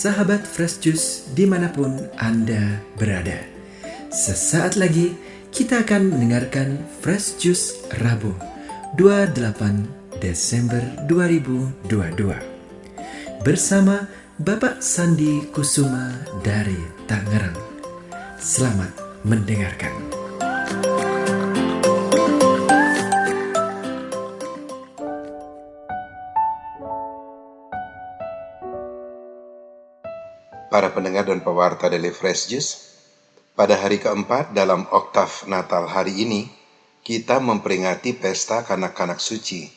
sahabat Fresh Juice dimanapun Anda berada. Sesaat lagi kita akan mendengarkan Fresh Juice Rabu 28 Desember 2022 bersama Bapak Sandi Kusuma dari Tangerang. Selamat mendengarkan. Para pendengar dan pewarta Daily Fresh Juice, pada hari keempat dalam oktav Natal hari ini, kita memperingati pesta kanak-kanak suci,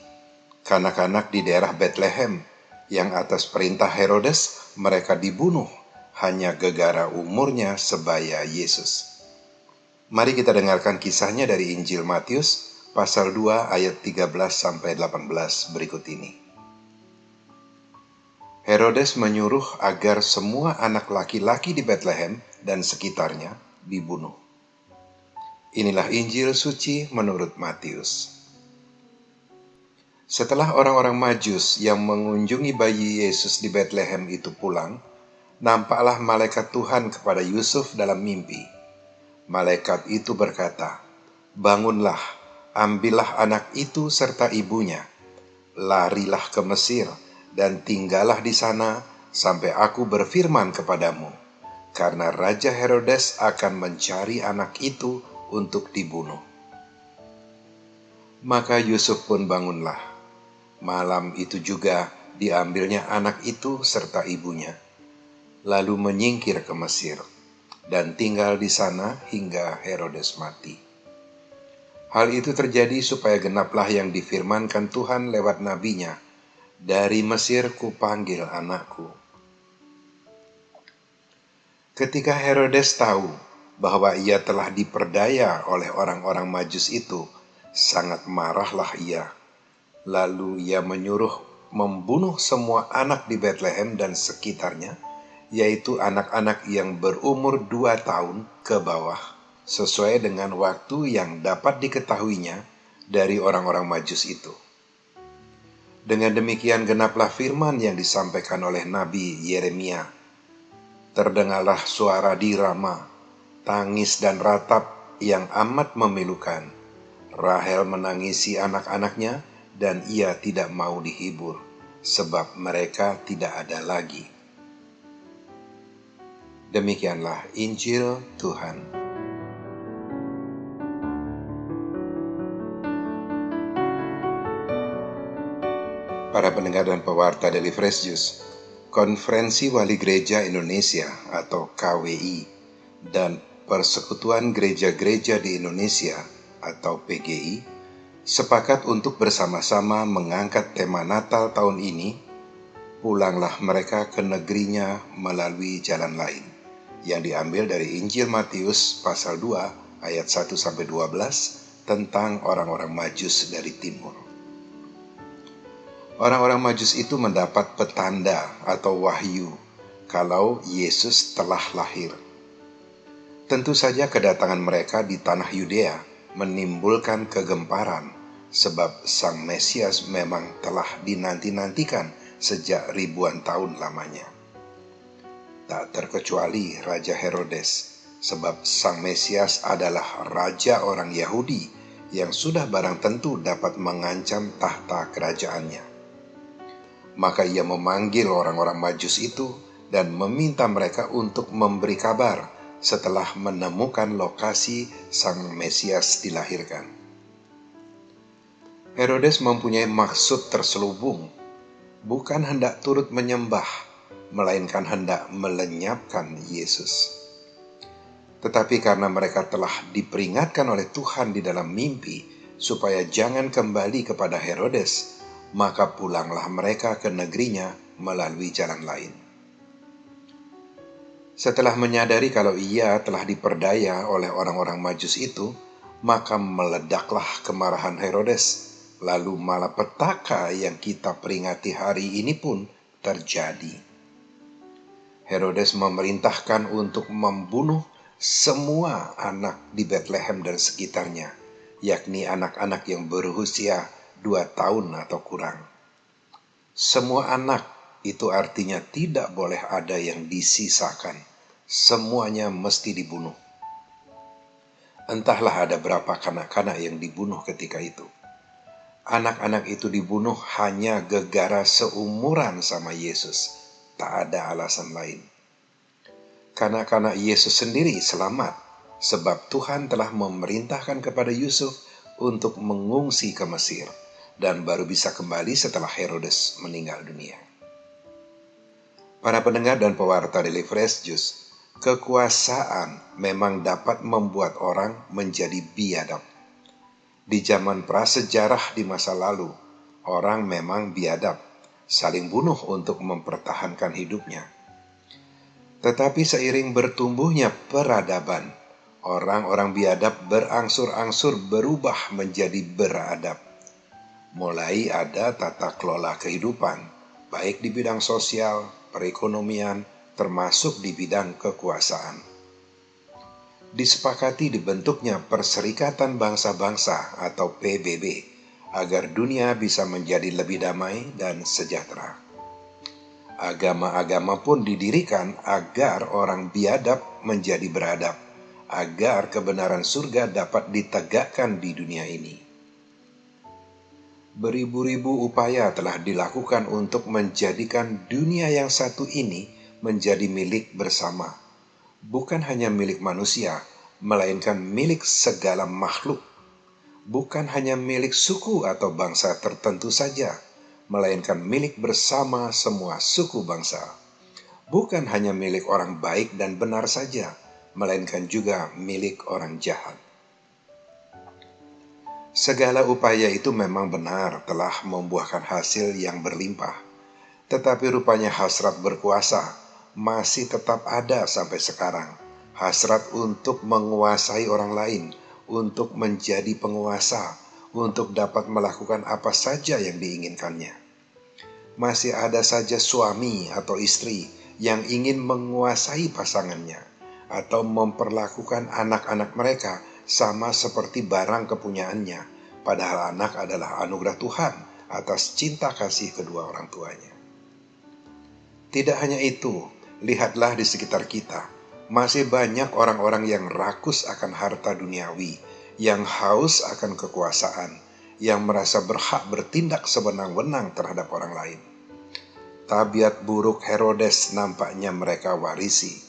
kanak-kanak di daerah Bethlehem, yang atas perintah Herodes mereka dibunuh hanya gegara umurnya sebaya Yesus. Mari kita dengarkan kisahnya dari Injil Matius, pasal 2 ayat 13-18 berikut ini. Herodes menyuruh agar semua anak laki-laki di Bethlehem dan sekitarnya dibunuh. Inilah Injil suci menurut Matius. Setelah orang-orang Majus yang mengunjungi bayi Yesus di Bethlehem itu pulang, nampaklah malaikat Tuhan kepada Yusuf dalam mimpi. Malaikat itu berkata, "Bangunlah, ambillah anak itu serta ibunya, larilah ke Mesir, dan tinggallah di sana sampai aku berfirman kepadamu, karena Raja Herodes akan mencari anak itu untuk dibunuh." Maka Yusuf pun bangunlah. Malam itu juga diambilnya anak itu serta ibunya, lalu menyingkir ke Mesir, dan tinggal di sana hingga Herodes mati. Hal itu terjadi supaya genaplah yang difirmankan Tuhan lewat nabinya, "Dari Mesir kupanggil anakku." Ketika Herodes tahu bahwa ia telah diperdaya oleh orang-orang Majus itu, sangat marahlah ia. Lalu ia menyuruh membunuh semua anak di Bethlehem dan sekitarnya, yaitu anak-anak yang berumur 2 tahun ke bawah, sesuai dengan waktu yang dapat diketahuinya dari orang-orang Majus itu. Dengan demikian genaplah firman yang disampaikan oleh Nabi Yeremia. Terdengarlah suara di Rama, tangis dan ratap yang amat memilukan. Rahel menangisi anak-anaknya, dan ia tidak mau dihibur, sebab mereka tidak ada lagi. Demikianlah Injil Tuhan. Para pendengar dan pewarta Daily Fresh Juice, Konferensi Wali Gereja Indonesia atau KWI dan Persekutuan Gereja-Gereja di Indonesia atau PGI sepakat untuk bersama-sama mengangkat tema Natal tahun ini, "Pulanglah mereka ke negerinya melalui jalan lain," yang diambil dari Injil Matius pasal 2 ayat 1-12 tentang orang-orang Majus dari timur. Orang-orang Majus itu mendapat petanda atau wahyu kalau Yesus telah lahir. Tentu saja kedatangan mereka di tanah Yudea menimbulkan kegemparan, sebab Sang Mesias memang telah dinanti-nantikan sejak ribuan tahun lamanya. Tak terkecuali Raja Herodes, sebab Sang Mesias adalah raja orang Yahudi yang sudah barang tentu dapat mengancam tahta kerajaannya. Maka ia memanggil orang-orang Majus itu dan meminta mereka untuk memberi kabar setelah menemukan lokasi Sang Mesias dilahirkan. Herodes mempunyai maksud terselubung, bukan hendak turut menyembah, melainkan hendak melenyapkan Yesus. Tetapi karena mereka telah diperingatkan oleh Tuhan di dalam mimpi supaya jangan kembali kepada Herodes, maka pulanglah mereka ke negerinya melalui jalan lain. Setelah menyadari kalau ia telah diperdaya oleh orang-orang Majus itu, maka meledaklah kemarahan Herodes. Lalu malapetaka yang kita peringati hari ini pun terjadi. Herodes memerintahkan untuk membunuh semua anak di Bethlehem dan sekitarnya, yakni anak-anak yang berusia 2 tahun atau kurang. Semua anak itu artinya tidak boleh ada yang disisakan. Semuanya mesti dibunuh. Entahlah ada berapa kanak-kanak yang dibunuh ketika itu. Anak-anak itu dibunuh hanya gegara seumuran sama Yesus. Tak ada alasan lain. Kanak-kanak Yesus sendiri selamat, sebab Tuhan telah memerintahkan kepada Yusuf untuk mengungsi ke Mesir, dan baru bisa kembali setelah Herodes meninggal dunia. Para pendengar dan pewarta Daily Fresh Juice, kekuasaan memang dapat membuat orang menjadi biadab. Di zaman prasejarah di masa lalu, orang memang biadab, saling bunuh untuk mempertahankan hidupnya. Tetapi seiring bertumbuhnya peradaban, orang-orang biadab berangsur-angsur berubah menjadi beradab. Mulai ada tata kelola kehidupan, baik di bidang sosial, perekonomian, termasuk di bidang kekuasaan. Disepakati dibentuknya Perserikatan Bangsa-Bangsa atau PBB agar dunia bisa menjadi lebih damai dan sejahtera. Agama-agama pun didirikan agar orang biadab menjadi beradab, agar kebenaran surga dapat ditegakkan di dunia ini. Beribu-ribu upaya telah dilakukan untuk menjadikan dunia yang satu ini menjadi milik bersama. Bukan hanya milik manusia, melainkan milik segala makhluk. Bukan hanya milik suku atau bangsa tertentu saja, melainkan milik bersama semua suku bangsa. Bukan hanya milik orang baik dan benar saja, melainkan juga milik orang jahat. Segala upaya itu memang benar telah membuahkan hasil yang berlimpah, tetapi rupanya hasrat berkuasa masih tetap ada sampai sekarang. Hasrat untuk menguasai orang lain, untuk menjadi penguasa, untuk dapat melakukan apa saja yang diinginkannya. Masih ada saja suami atau istri yang ingin menguasai pasangannya, atau memperlakukan anak-anak mereka sama seperti barang kepunyaannya, padahal anak adalah anugerah Tuhan atas cinta kasih kedua orang tuanya. Tidak hanya itu, lihatlah di sekitar kita, masih banyak orang-orang yang rakus akan harta duniawi, yang haus akan kekuasaan, yang merasa berhak bertindak sewenang-wenang terhadap orang lain. Tabiat buruk Herodes nampaknya mereka warisi.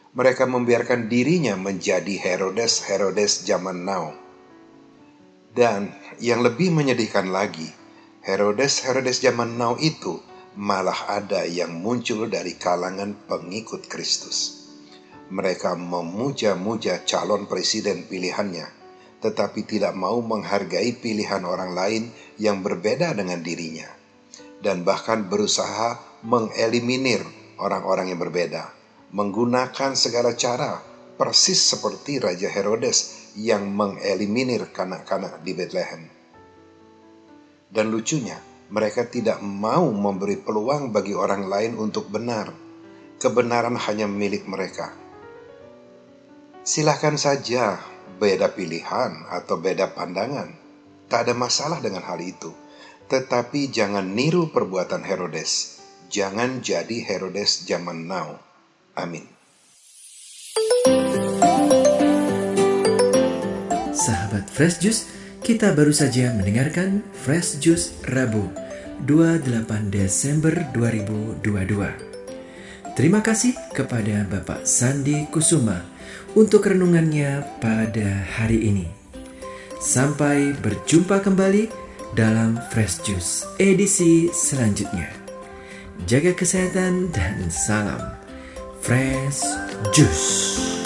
Mereka membiarkan dirinya menjadi Herodes zaman now. Dan yang lebih menyedihkan lagi, Herodes zaman now itu malah ada yang muncul dari kalangan pengikut Kristus. Mereka memuja-muja calon presiden pilihannya, tetapi tidak mau menghargai pilihan orang lain yang berbeda dengan dirinya, dan bahkan berusaha mengeliminir orang-orang yang berbeda, menggunakan segala cara, persis seperti Raja Herodes yang mengeliminir kanak-kanak di Bethlehem. Dan lucunya, mereka tidak mau memberi peluang bagi orang lain untuk benar. Kebenaran hanya milik mereka. Silakan saja beda pilihan atau beda pandangan. Tak ada masalah dengan hal itu. Tetapi jangan niru perbuatan Herodes. Jangan jadi Herodes zaman now. Amin. Sahabat Fresh Juice, kita baru saja mendengarkan Fresh Juice Rabu 28 Desember 2022. Terima kasih kepada Bapak Sandi Kusuma untuk renungannya pada hari ini. Sampai berjumpa kembali dalam Fresh Juice edisi selanjutnya. Jaga kesehatan dan salam Fresh Juice.